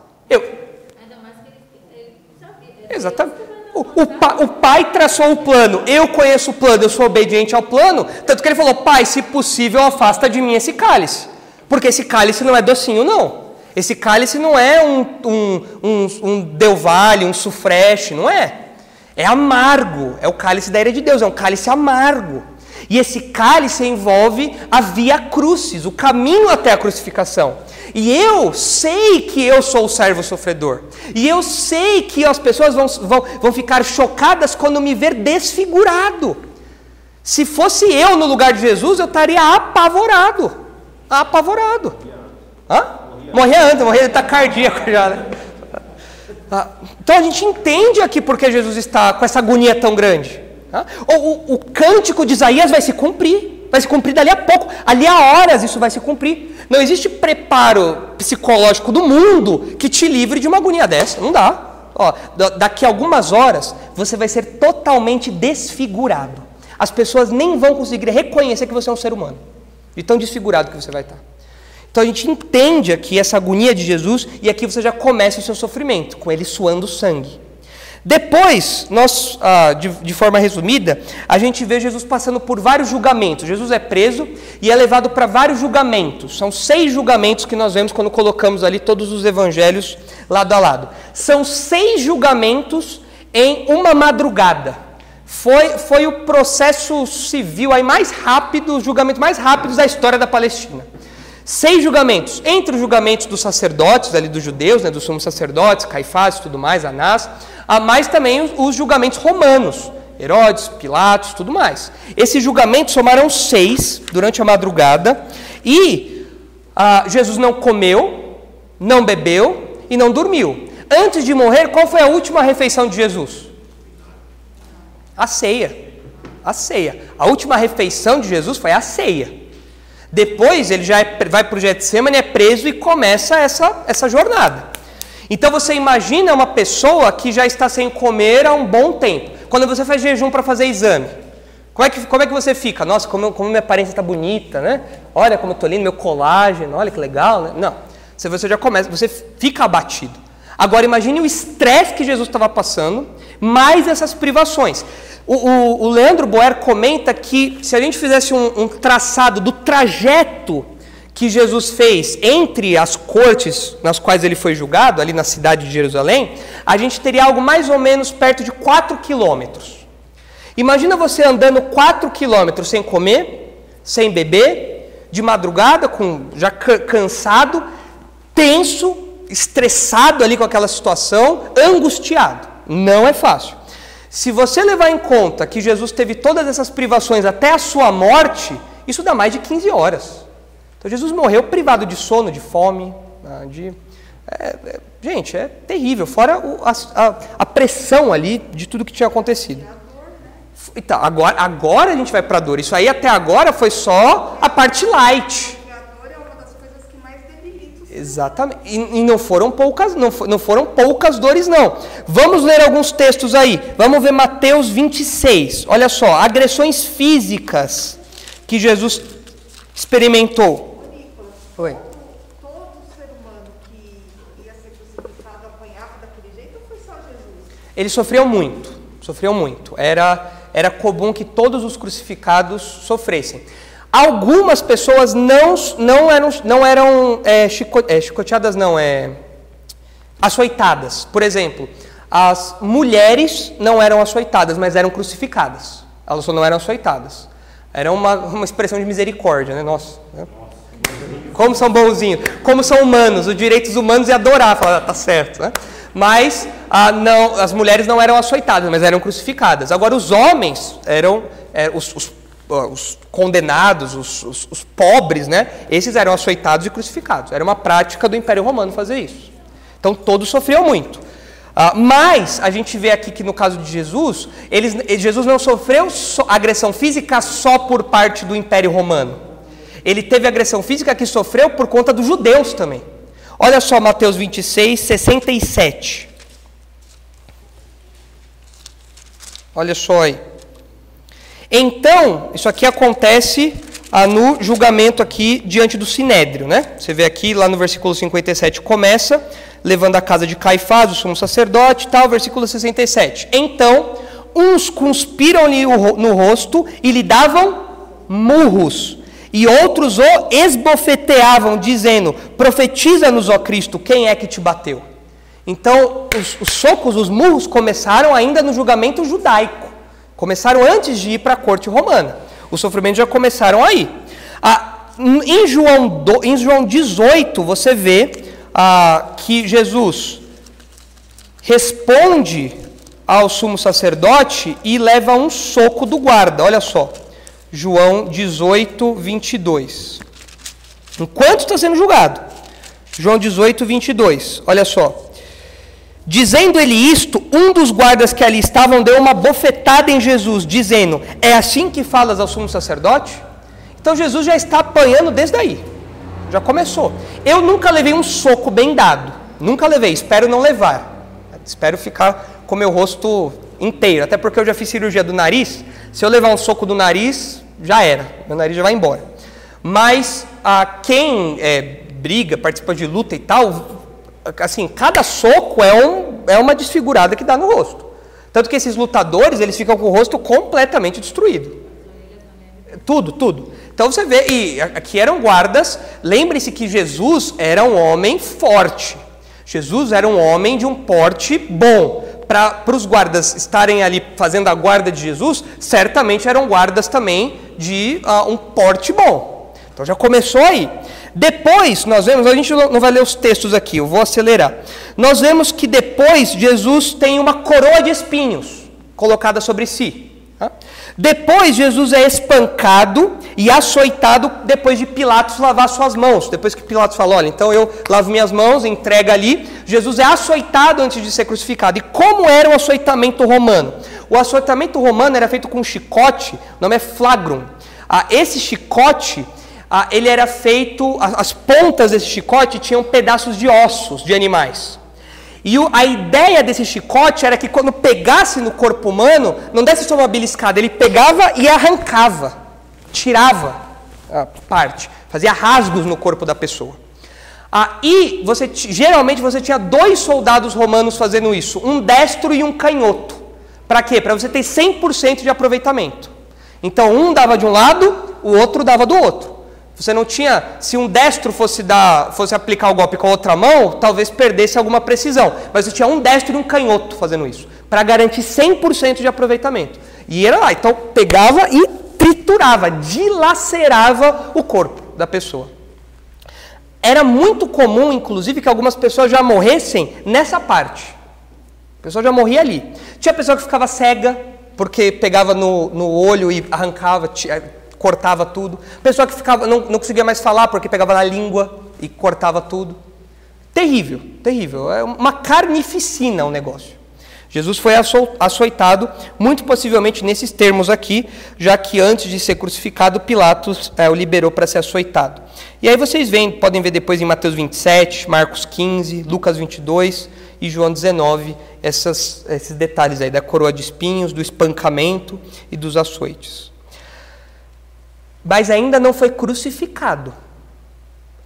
Exatamente. O pai traçou o plano, eu conheço o plano, eu sou obediente ao plano, tanto que ele falou, pai, se possível, afasta de mim esse cálice. Porque esse cálice não é docinho, não. Esse cálice não é um Del Valle, um sufreche, não é. É amargo, é o cálice da ira de Deus, é um cálice amargo. E esse cálice envolve a via crucis, o caminho até a crucificação. E eu sei que eu sou o servo sofredor. E eu sei que as pessoas vão ficar chocadas quando me ver desfigurado. Se fosse eu no lugar de Jesus, eu estaria apavorado. Apavorado. Hã? Morria antes, morria, ele está cardíaco já, né? Então a gente entende aqui porque Jesus está com essa agonia tão grande. O cântico de Isaías vai se cumprir dali a pouco, ali a horas isso vai se cumprir. Não existe preparo psicológico do mundo que te livre de uma agonia dessa, não dá. Daqui a algumas horas você vai ser totalmente desfigurado. As pessoas nem vão conseguir reconhecer que você é um ser humano, de tão desfigurado que você vai estar. Então a gente entende aqui essa agonia de Jesus e aqui você já começa o seu sofrimento, com ele suando sangue. Depois, nós, de forma resumida, a gente vê Jesus passando por vários julgamentos. Jesus é preso e é levado para vários julgamentos. São 6 julgamentos que nós vemos quando colocamos ali todos os evangelhos lado a lado. São 6 julgamentos em uma madrugada. Foi o processo civil aí mais rápido, os julgamentos mais rápidos da história da Palestina. 6 julgamentos, entre os julgamentos dos sacerdotes, ali dos judeus, né, dos sumos sacerdotes, Caifás e tudo mais, Anás, mas também os julgamentos romanos, Herodes, Pilatos, tudo mais. Esses julgamentos somaram 6 durante a madrugada e Jesus não comeu, não bebeu e não dormiu. Antes de morrer, qual foi a última refeição de Jesus? A ceia. A ceia. A última refeição de Jesus foi a ceia. Depois ele já vai para o Getsemane, é preso e começa essa jornada. Então você imagina uma pessoa que já está sem comer há um bom tempo. Quando você faz jejum para fazer exame, como é que você fica? Nossa, como minha aparência está bonita, né? Olha como eu estou lindo, meu colágeno, olha que legal, né? Não, você já começa, você fica abatido. Agora imagine o estresse que Jesus estava passando, mais essas privações. O Leandro Boer comenta que se a gente fizesse um traçado do trajeto que Jesus fez entre as cortes nas quais ele foi julgado, ali na cidade de Jerusalém, a gente teria algo mais ou menos perto de 4 quilômetros. Imagina você andando 4 quilômetros sem comer, sem beber, de madrugada, já cansado, tenso, estressado ali com aquela situação, angustiado. Não é fácil. Se você levar em conta que Jesus teve todas essas privações até a sua morte, isso dá mais de 15 horas. Então Jesus morreu privado de sono, de fome, gente, é terrível, fora a pressão ali de tudo que tinha acontecido. Então, agora a gente vai para a dor. Isso aí até agora foi só a parte light. A dor é uma das coisas que mais debilita. Exatamente. E não foram poucas dores, não. Vamos ler alguns textos aí. Vamos ver Mateus 26. Olha só, agressões físicas que Jesus experimentou. Oi. Todo ser humano que ia ser crucificado apanhava daquele jeito ou foi só Jesus? Eles sofriam muito. Era comum que todos os crucificados sofressem. Algumas pessoas não eram chicoteadas, açoitadas. Por exemplo, as mulheres não eram açoitadas, mas eram crucificadas. Elas só não eram açoitadas. Era uma expressão de misericórdia, né? Nossa, né? Como são bonzinhos, como são humanos, os direitos humanos e adorar, falar, tá certo, né? Mas não, as mulheres não eram açoitadas, mas eram crucificadas. Agora os homens eram os condenados, os pobres, né? Esses eram açoitados e crucificados. Era uma prática do Império Romano fazer isso. Então todos sofriam muito. Mas a gente vê aqui que no caso de Jesus, Jesus não sofreu agressão física só por parte do Império Romano. Ele teve agressão física que sofreu por conta dos judeus também. Olha só Mateus 26, 67. Olha só aí. Então, isso aqui acontece no julgamento aqui diante do Sinédrio, né? Você vê aqui, lá no versículo 57, começa, levando a casa de Caifás, o sumo sacerdote, tal, versículo 67. Então, uns cuspiram-lhe no rosto e lhe davam murros, e outros o esbofeteavam, dizendo, profetiza-nos, ó Cristo, quem é que te bateu? Então, os socos, os murros começaram ainda no julgamento judaico, começaram antes de ir para a corte romana. Os sofrimentos já começaram aí. Em João 18, você vê que Jesus responde ao sumo sacerdote e leva um soco do guarda. Olha só, João 18, 22. Enquanto está sendo julgado. João 18, 22. Olha só. Dizendo ele isto, um dos guardas que ali estavam deu uma bofetada em Jesus, dizendo, é assim que falas ao sumo sacerdote? Então Jesus já está apanhando desde aí, já começou. Eu nunca levei um soco bem dado, nunca levei, espero não levar, espero ficar com meu rosto inteiro, até porque eu já fiz cirurgia do nariz, se eu levar um soco do nariz, já era, meu nariz já vai embora. Mas quem briga, participa de luta e tal, assim, cada soco é uma desfigurada que dá no rosto. Tanto que esses lutadores, eles ficam com o rosto completamente destruído. Tudo. Então você vê, e aqui eram guardas, lembre-se que Jesus era um homem forte. Jesus era um homem de um porte bom. Para os guardas estarem ali fazendo a guarda de Jesus, certamente eram guardas também de um porte bom. Então já começou aí. Depois, nós vemos, a gente não vai ler os textos aqui, eu vou acelerar. Nós vemos que depois Jesus tem uma coroa de espinhos colocada sobre si. Depois Jesus é espancado e açoitado depois de Pilatos lavar suas mãos. Depois que Pilatos falou, olha, então eu lavo minhas mãos, entrega ali. Jesus é açoitado antes de ser crucificado. E como era o açoitamento romano? O açoitamento romano era feito com um chicote, o nome é flagrum. Esse chicote... ele era feito, as pontas desse chicote tinham pedaços de ossos de animais. E a ideia desse chicote era que quando pegasse no corpo humano, não desse só uma beliscada, ele pegava e arrancava, tirava a parte, fazia rasgos no corpo da pessoa. E geralmente você tinha 2 soldados romanos fazendo isso, um destro e um canhoto. Para quê? Para você ter 100% de aproveitamento. Então um dava de um lado, o outro dava do outro. Você não tinha, se um destro fosse aplicar o golpe com a outra mão, talvez perdesse alguma precisão. Mas você tinha um destro e um canhoto fazendo isso, para garantir 100% de aproveitamento. E era lá, então pegava e triturava, dilacerava o corpo da pessoa. Era muito comum, inclusive, que algumas pessoas já morressem nessa parte. A pessoa já morria ali. Tinha pessoa que ficava cega, porque pegava no olho e arrancava, cortava tudo. Pessoa que não conseguia mais falar porque pegava na língua e cortava tudo. Terrível, terrível. É uma carnificina o negócio. Jesus foi açoitado, muito possivelmente nesses termos aqui, já que antes de ser crucificado, Pilatos o liberou para ser açoitado. E aí vocês podem ver depois em Mateus 27, Marcos 15, Lucas 22 e João 19, esses detalhes aí da coroa de espinhos, do espancamento e dos açoites. Mas ainda não foi crucificado.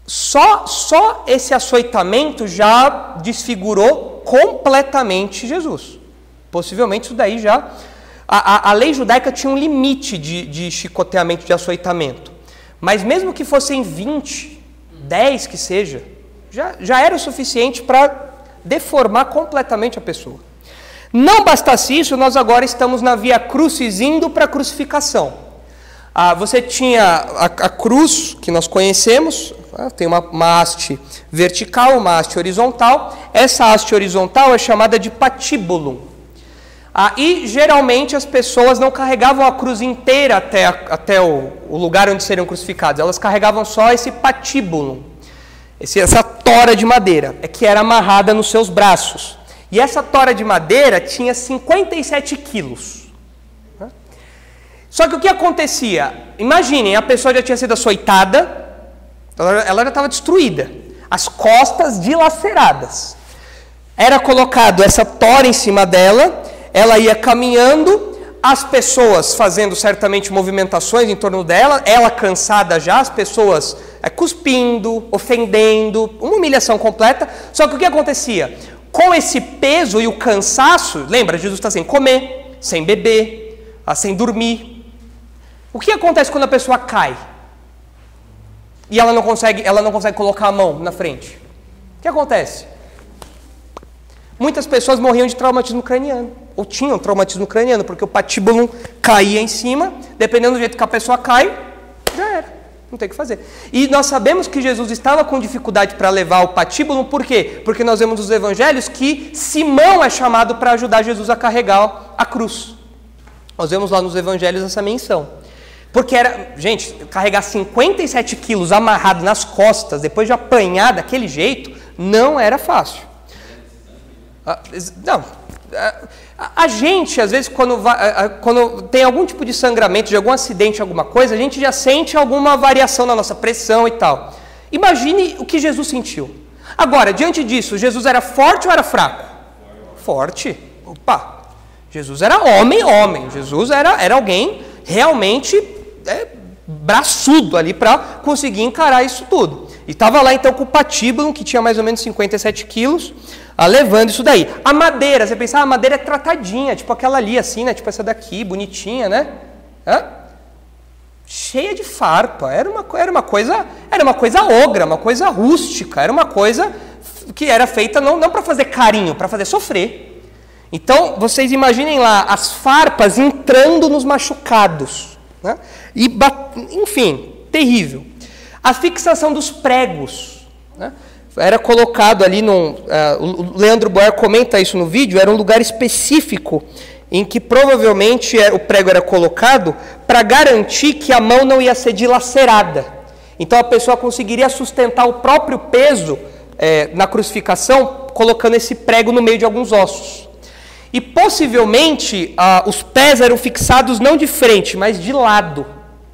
Só esse açoitamento já desfigurou completamente Jesus. Possivelmente isso daí já... A lei judaica tinha um limite de chicoteamento, de açoitamento. Mas mesmo que fossem 20, 10 que seja, já era o suficiente para deformar completamente a pessoa. Não bastasse isso, nós agora estamos na Via Crucis indo para a crucificação. Você tinha a cruz, que nós conhecemos, tem uma haste vertical, uma haste horizontal. Essa haste horizontal é chamada de patíbulo. E geralmente as pessoas não carregavam a cruz inteira até o lugar onde seriam crucificados. Elas carregavam só esse patíbulo, essa tora de madeira, que era amarrada nos seus braços. E essa tora de madeira tinha 57 quilos. Só que o que acontecia? Imaginem, a pessoa já tinha sido açoitada, ela já estava destruída, as costas dilaceradas. Era colocado essa tora em cima dela, ela ia caminhando, as pessoas fazendo certamente movimentações em torno dela, ela cansada já, as pessoas cuspindo, ofendendo, uma humilhação completa. Só que o que acontecia? Com esse peso e o cansaço, lembra, Jesus está sem comer, sem beber, sem dormir. O que acontece quando a pessoa cai? E ela não consegue colocar a mão na frente? O que acontece? Muitas pessoas morriam de traumatismo craniano, ou tinham traumatismo craniano, porque o patíbulo caía em cima, dependendo do jeito que a pessoa cai, já era, não tem o que fazer. E nós sabemos que Jesus estava com dificuldade para levar o patíbulo, por quê? Porque nós vemos nos evangelhos que Simão é chamado para ajudar Jesus a carregar a cruz. Nós vemos lá nos evangelhos essa menção. Porque era, gente, carregar 57 quilos amarrado nas costas, depois de apanhar daquele jeito, não era fácil. Não, a gente, às vezes, quando tem algum tipo de sangramento, de algum acidente, alguma coisa, a gente já sente alguma variação na nossa pressão e tal. Imagine o que Jesus sentiu. Agora, diante disso, Jesus era forte ou era fraco? Forte. Opa! Jesus era homem. Jesus era alguém realmente braçudo ali para conseguir encarar isso tudo. E estava lá então com o patíbulo, que tinha mais ou menos 57 quilos, levando isso daí. A madeira, você pensa, a madeira é tratadinha, tipo aquela ali assim, né? Tipo essa daqui, bonitinha, né? Cheia de farpa. Era uma coisa ogra, uma coisa rústica, era uma coisa que era feita não para fazer carinho, para fazer sofrer. Então, vocês imaginem lá as farpas entrando nos machucados, né? E, enfim, terrível. A fixação dos pregos, né? Era colocado ali, o Leandro Boer comenta isso no vídeo, era um lugar específico em que provavelmente o prego era colocado para garantir que a mão não ia ser dilacerada. Então a pessoa conseguiria sustentar o próprio peso na crucificação, colocando esse prego no meio de alguns ossos. E possivelmente os pés eram fixados não de frente, mas de lado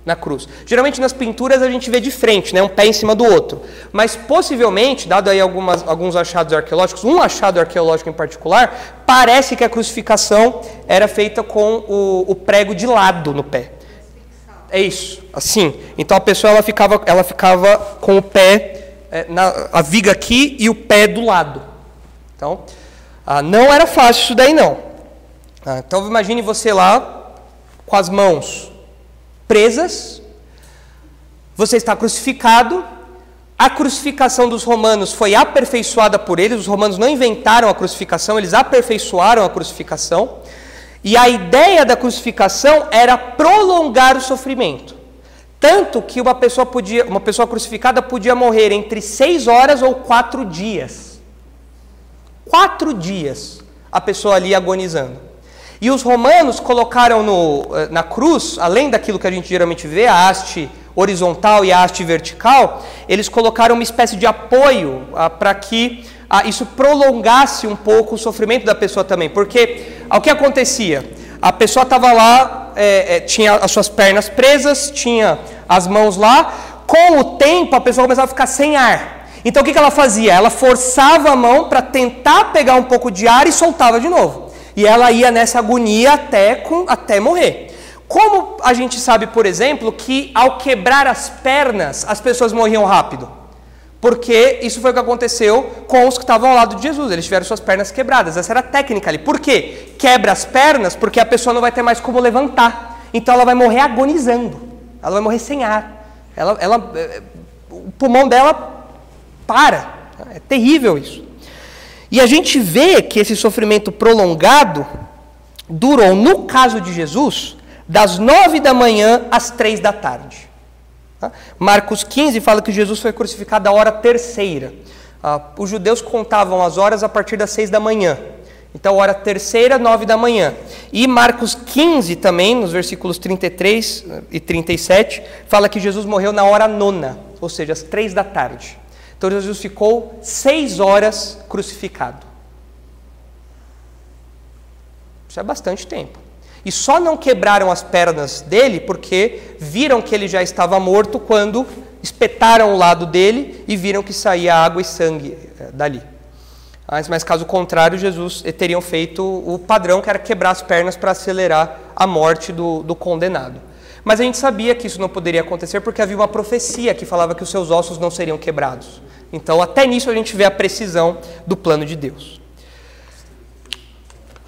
na cruz. Geralmente nas pinturas a gente vê de frente, né, um pé em cima do outro. Mas possivelmente, dado aí alguns achados arqueológicos, um achado arqueológico em particular, parece que a crucificação era feita com o prego de lado no pé. É isso, assim. Então a pessoa ela ficava com o pé, a viga aqui e o pé do lado. Então, não era fácil isso daí não. Então imagine você lá com as mãos presas, você está crucificado, a crucificação dos romanos foi aperfeiçoada por eles, os romanos não inventaram a crucificação, eles aperfeiçoaram a crucificação, e a ideia da crucificação era prolongar o sofrimento, tanto que uma pessoa crucificada podia morrer entre 6 horas ou 4 dias. 4 dias a pessoa ali agonizando. E os romanos colocaram na cruz, além daquilo que a gente geralmente vê, a haste horizontal e a haste vertical, eles colocaram uma espécie de apoio para que isso prolongasse um pouco o sofrimento da pessoa também. Porque o que acontecia? A pessoa estava lá, tinha as suas pernas presas, tinha as mãos lá, com o tempo a pessoa começava a ficar sem ar. Então o que ela fazia? Ela forçava a mão para tentar pegar um pouco de ar e soltava de novo. E ela ia nessa agonia até morrer. Como a gente sabe, por exemplo, que ao quebrar as pernas, as pessoas morriam rápido? Porque isso foi o que aconteceu com os que estavam ao lado de Jesus. Eles tiveram suas pernas quebradas. Essa era a técnica ali. Por quê? Quebra as pernas porque a pessoa não vai ter mais como levantar. Então ela vai morrer agonizando. Ela vai morrer sem ar. O pulmão dela para. É terrível isso. E a gente vê que esse sofrimento prolongado durou, no caso de Jesus, das 9 da manhã às 3 da tarde. Marcos 15 fala que Jesus foi crucificado à hora terceira. Os judeus contavam as horas a partir das 6 da manhã. Então, hora terceira, 9 da manhã. E Marcos 15 também, nos versículos 33 e 37, fala que Jesus morreu na hora nona, ou seja, às 3 da tarde. Então Jesus ficou 6 horas crucificado. Isso é bastante tempo. E só não quebraram as pernas dele porque viram que ele já estava morto quando espetaram o lado dele e viram que saía água e sangue dali. Mas caso contrário, Jesus teriam feito o padrão, que era quebrar as pernas para acelerar a morte do condenado. Mas a gente sabia que isso não poderia acontecer porque havia uma profecia que falava que os seus ossos não seriam quebrados. Então, até nisso a gente vê a precisão do plano de Deus.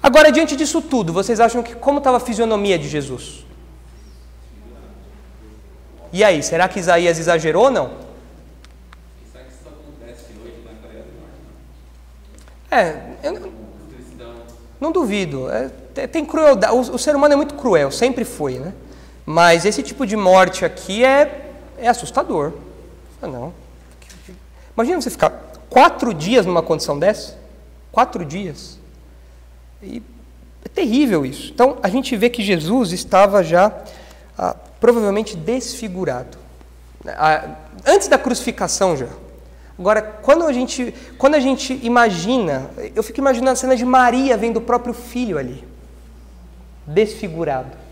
Agora, diante disso tudo, vocês acham que como estava a fisionomia de Jesus? E aí, será que Isaías exagerou ou não? Será que isso acontece hoje na Coreia do Norte? Eu não duvido. Tem crueldade. O ser humano é muito cruel, sempre foi, né? Mas esse tipo de morte aqui é assustador. Não. Imagina você ficar 4 dias numa condição dessa. 4 dias. E é terrível isso. Então, a gente vê que Jesus estava já provavelmente desfigurado. Antes da crucificação já. Agora, quando a gente imagina, eu fico imaginando a cena de Maria vendo o próprio filho ali, desfigurado.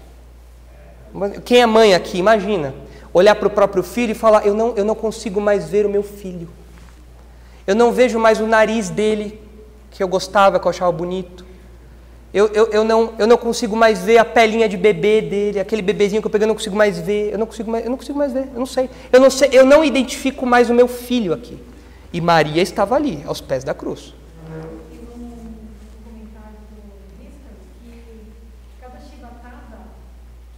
Quem é mãe aqui, imagina, olhar para o próprio filho e falar, eu não consigo mais ver o meu filho. Eu não vejo mais o nariz dele, que eu gostava, que eu achava bonito. Eu não consigo mais ver a pelinha de bebê dele, aquele bebezinho que eu peguei, eu não consigo mais ver. Eu não consigo mais ver, eu não identifico mais o meu filho aqui. E Maria estava ali, aos pés da cruz. E no comentário do Mister, que cada chibatada,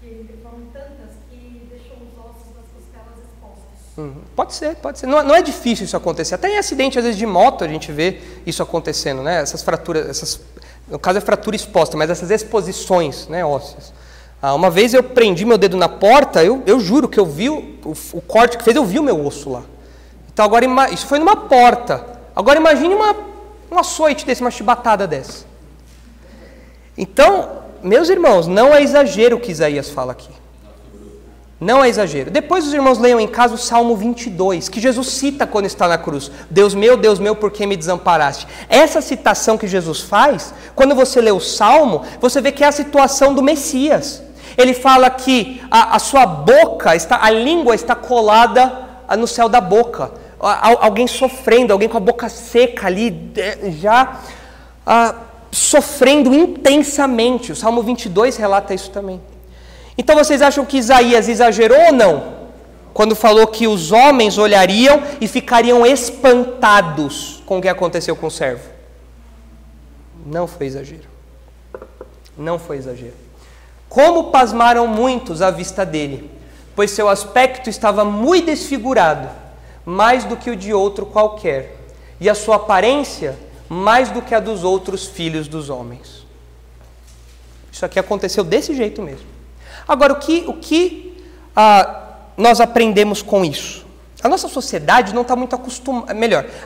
que foram tantas, que deixou os ossos das costelas expostos. Pode ser. Não é difícil isso acontecer. Até em acidente, às vezes, de moto, a gente vê isso acontecendo, né? Essas fraturas, no caso é fratura exposta, mas essas exposições, né, ósseas. Uma vez eu prendi meu dedo na porta, eu juro que eu vi o corte que fez, eu vi o meu osso lá. Então agora, isso foi numa porta. Agora imagine um açoite desse, uma chibatada dessa. Então, meus irmãos, não é exagero o que Isaías fala aqui. Não é exagero. Depois os irmãos leiam em casa o Salmo 22, que Jesus cita quando está na cruz. Deus meu, por que me desamparaste? Essa citação que Jesus faz, quando você lê o Salmo, você vê que é a situação do Messias. Ele fala que a sua boca, a língua está colada no céu da boca. Alguém sofrendo, alguém com a boca seca ali, já sofrendo intensamente. O Salmo 22 relata isso também. Então vocês acham que Isaías exagerou ou não? Quando falou que os homens olhariam e ficariam espantados com o que aconteceu com o servo. Não foi exagero. Não foi exagero. Como pasmaram muitos à vista dele, pois seu aspecto estava muito desfigurado, mais do que o de outro qualquer, e a sua aparência mais do que a dos outros filhos dos homens. Isso aqui aconteceu desse jeito mesmo. Agora, o que nós aprendemos com isso? A nossa sociedade não está muito acostumada,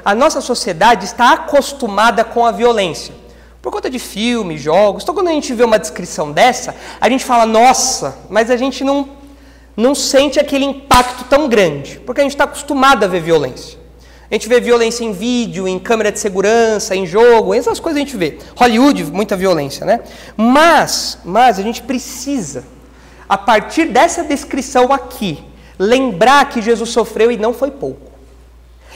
a nossa sociedade está acostumada com a violência. Por conta de filmes, jogos. Então, quando a gente vê uma descrição dessa, a gente fala, nossa, mas a gente não sente aquele impacto tão grande, porque a gente está acostumado a ver violência. A gente vê violência em vídeo, em câmera de segurança, em jogo, essas coisas a gente vê. Hollywood, muita violência, né? Mas a gente precisa, a partir dessa descrição aqui, lembrar que Jesus sofreu e não foi pouco.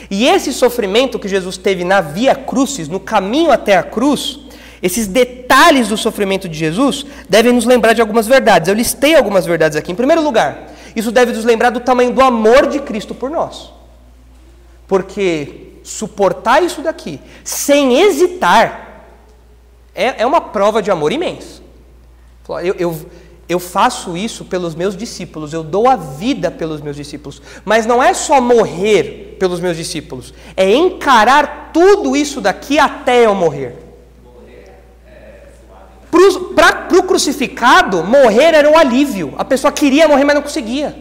E esse sofrimento que Jesus teve na Via Crucis, no caminho até a cruz, esses detalhes do sofrimento de Jesus devem nos lembrar de algumas verdades. Eu listei algumas verdades aqui. Em primeiro lugar, isso deve nos lembrar do tamanho do amor de Cristo por nós. Porque suportar isso daqui, sem hesitar, é uma prova de amor imenso. Eu faço isso pelos meus discípulos, eu dou a vida pelos meus discípulos. Mas não é só morrer pelos meus discípulos, é encarar tudo isso daqui até eu morrer. Para o crucificado, morrer era um alívio. A pessoa queria morrer, mas não conseguia.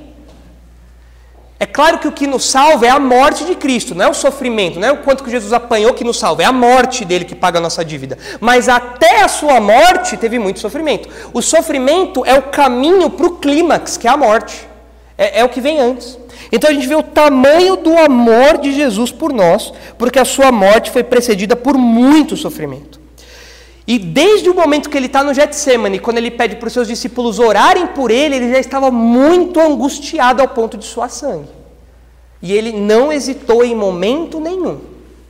É claro que o que nos salva é a morte de Cristo, não é o sofrimento, não é o quanto que Jesus apanhou que nos salva, é a morte dele que paga a nossa dívida. Mas até a sua morte teve muito sofrimento. O sofrimento é o caminho para o clímax, que é a morte. É o que vem antes. Então a gente vê o tamanho do amor de Jesus por nós, porque a sua morte foi precedida por muito sofrimento. E desde o momento que ele está no Getsemane, quando ele pede para os seus discípulos orarem por ele, ele já estava muito angustiado ao ponto de suar sangue. E ele não hesitou em momento nenhum.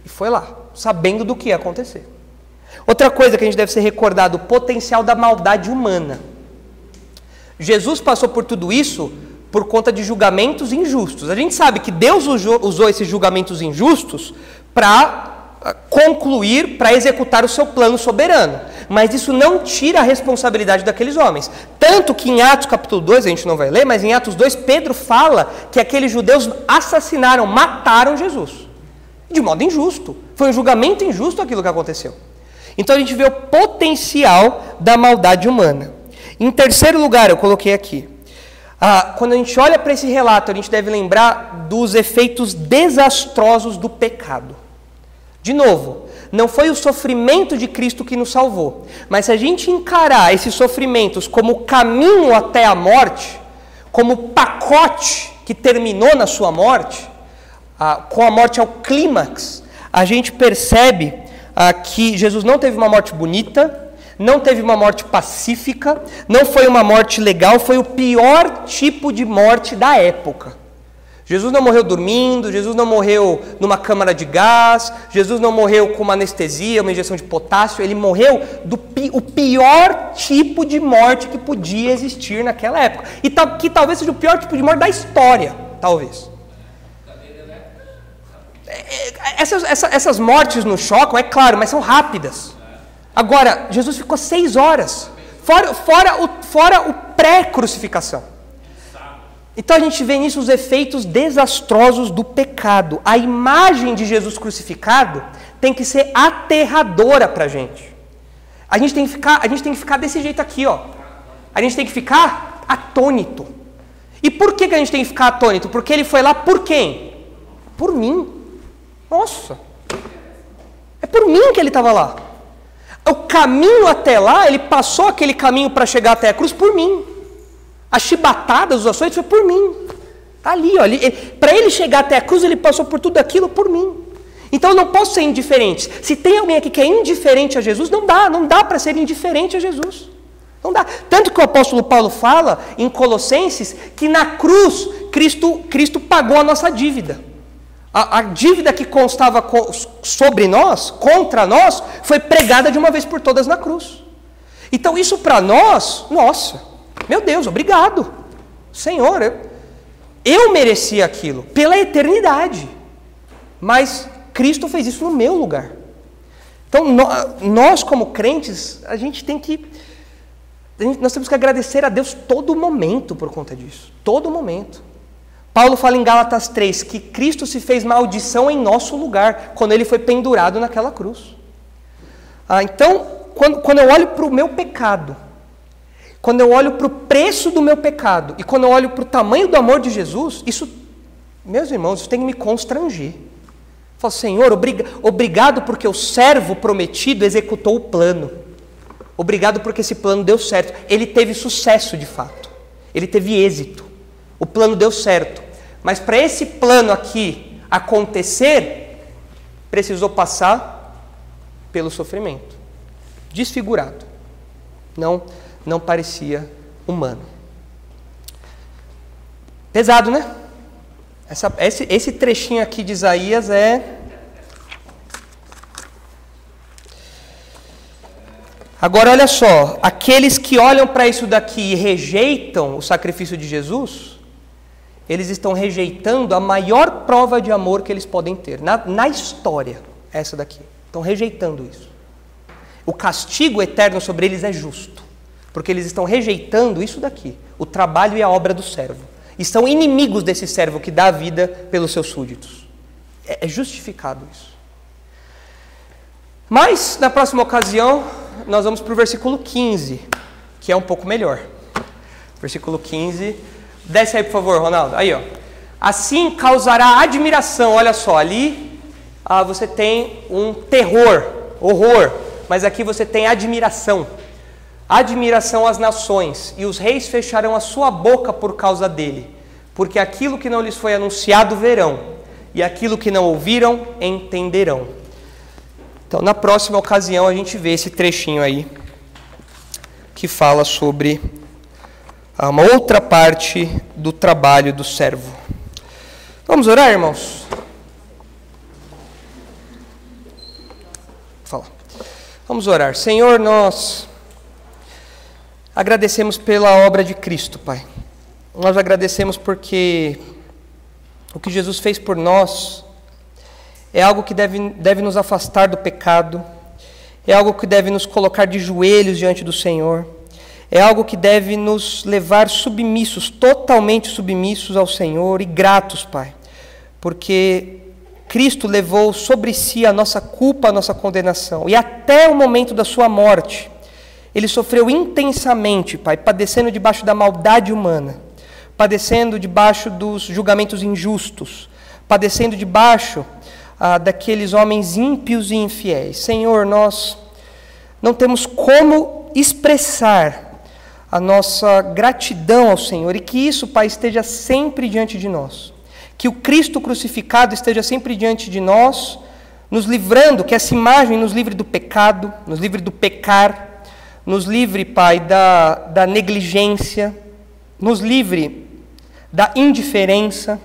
E foi lá. sabendo do que ia acontecer. Outra coisa que a gente deve ser recordado, o potencial da maldade humana. Jesus passou por tudo isso por conta de julgamentos injustos. A gente sabe que Deus usou esses julgamentos injustos para concluir, para executar o seu plano soberano. Mas isso não tira a responsabilidade daqueles homens. Tanto que em Atos capítulo 2, a gente não vai ler, mas em Atos 2, Pedro fala que aqueles judeus assassinaram, mataram Jesus. De modo injusto. Foi um julgamento injusto aquilo que aconteceu. Então a gente vê o potencial da maldade humana. Em terceiro lugar, eu coloquei aqui. Quando a gente olha para esse relato, a gente deve lembrar dos efeitos desastrosos do pecado. De novo, não foi o sofrimento de Cristo que nos salvou, mas se a gente encarar esses sofrimentos como caminho até a morte, como pacote que terminou na sua morte, com a morte ao clímax, a gente percebe que Jesus não teve uma morte bonita, não teve uma morte pacífica, não foi uma morte legal, foi o pior tipo de morte da época. Jesus não morreu dormindo, Jesus não morreu numa câmara de gás, Jesus não morreu com uma anestesia, uma injeção de potássio, ele morreu o pior tipo de morte que podia existir naquela época. E que talvez seja o pior tipo de morte da história, talvez. Essas mortes nos chocam, é claro, mas são rápidas. Agora, Jesus ficou 6 horas, fora o pré-crucificação. Então a gente vê nisso os efeitos desastrosos do pecado. A imagem de Jesus crucificado tem que ser aterradora para a gente. A gente tem que ficar desse jeito aqui, ó. A gente tem que ficar atônito. E por que a gente tem que ficar atônito? Porque ele foi lá por quem? Por mim. Nossa. É por mim que ele estava lá. O caminho até lá, ele passou aquele caminho para chegar até a cruz por mim. As chibatadas, os açoites, foi por mim. Está ali, ó. Para ele chegar até a cruz, ele passou por tudo aquilo por mim. Então eu não posso ser indiferente. Se tem alguém aqui que é indiferente a Jesus, não dá para ser indiferente a Jesus. Não dá. Tanto que o apóstolo Paulo fala em Colossenses que na cruz, Cristo pagou a nossa dívida. A dívida que constava sobre nós, contra nós, foi pregada de uma vez por todas na cruz. Então isso para nós, nossa, meu Deus, obrigado. Senhor, eu merecia aquilo pela eternidade. Mas Cristo fez isso no meu lugar. Então nós como crentes, nós temos que agradecer a Deus todo momento por conta disso. Todo momento. Paulo fala em Gálatas 3 que Cristo se fez maldição em nosso lugar, quando ele foi pendurado naquela cruz. Então, quando eu olho para o meu pecado, quando eu olho para o preço do meu pecado, e quando eu olho para o tamanho do amor de Jesus, isso, meus irmãos, isso tem que me constranger. Eu falo, Senhor, obrigado porque o servo prometido executou o plano. Obrigado porque esse plano deu certo. Ele teve sucesso de fato. Ele teve êxito. O plano deu certo. Mas para esse plano aqui acontecer, precisou passar pelo sofrimento. Desfigurado. Não parecia humano. Pesado, né? Esse trechinho aqui de Isaías é... Agora olha só, aqueles que olham para isso daqui e rejeitam o sacrifício de Jesus, eles estão rejeitando a maior prova de amor que eles podem ter na história, essa daqui. Estão rejeitando isso. O castigo eterno sobre eles é justo, porque eles estão rejeitando isso daqui, o trabalho e a obra do servo. E são inimigos desse servo que dá a vida pelos seus súditos. É justificado isso. Mas, na próxima ocasião, nós vamos para o versículo 15, que é um pouco melhor. Versículo 15. Desce aí, por favor, Ronaldo. Aí, ó. Assim causará admiração. Olha só, ali você tem um terror, horror. Mas aqui você tem admiração. Admiração às nações. E os reis fecharão a sua boca por causa dele. Porque aquilo que não lhes foi anunciado verão. E aquilo que não ouviram entenderão. Então, na próxima ocasião, a gente vê esse trechinho aí, que fala sobre uma outra parte do trabalho do servo. Vamos orar, irmãos? falar. Vamos orar. Senhor, nós agradecemos pela obra de Cristo, Pai. Nós agradecemos porque o que Jesus fez por nós é algo que deve nos afastar do pecado, é algo que deve nos colocar de joelhos diante do Senhor, é algo que deve nos levar submissos, totalmente submissos ao Senhor e gratos, Pai, porque Cristo levou sobre si a nossa culpa, a nossa condenação, e até o momento da sua morte, Ele sofreu intensamente, Pai, padecendo debaixo da maldade humana, padecendo debaixo dos julgamentos injustos, padecendo debaixo daqueles homens ímpios e infiéis. Senhor, nós não temos como expressar a nossa gratidão ao Senhor, e que isso, Pai, esteja sempre diante de nós. Que o Cristo crucificado esteja sempre diante de nós, nos livrando, que essa imagem nos livre do pecado, nos livre do pecar, nos livre, Pai, da negligência, nos livre da indiferença,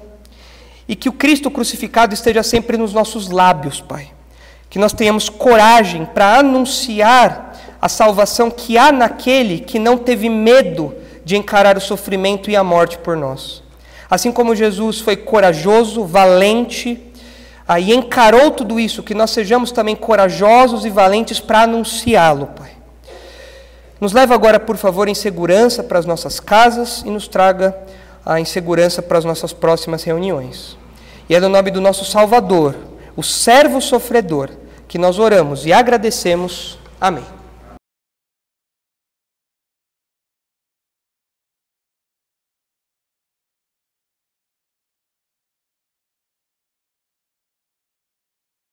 e que o Cristo crucificado esteja sempre nos nossos lábios, Pai. Que nós tenhamos coragem para anunciar a salvação que há naquele que não teve medo de encarar o sofrimento e a morte por nós. Assim como Jesus foi corajoso, valente, e encarou tudo isso, que nós sejamos também corajosos e valentes para anunciá-lo, Pai. Nos leva agora, por favor, em segurança para as nossas casas e nos traga em segurança para as nossas próximas reuniões. E é no nome do nosso Salvador, o servo sofredor, que nós oramos e agradecemos. Amém.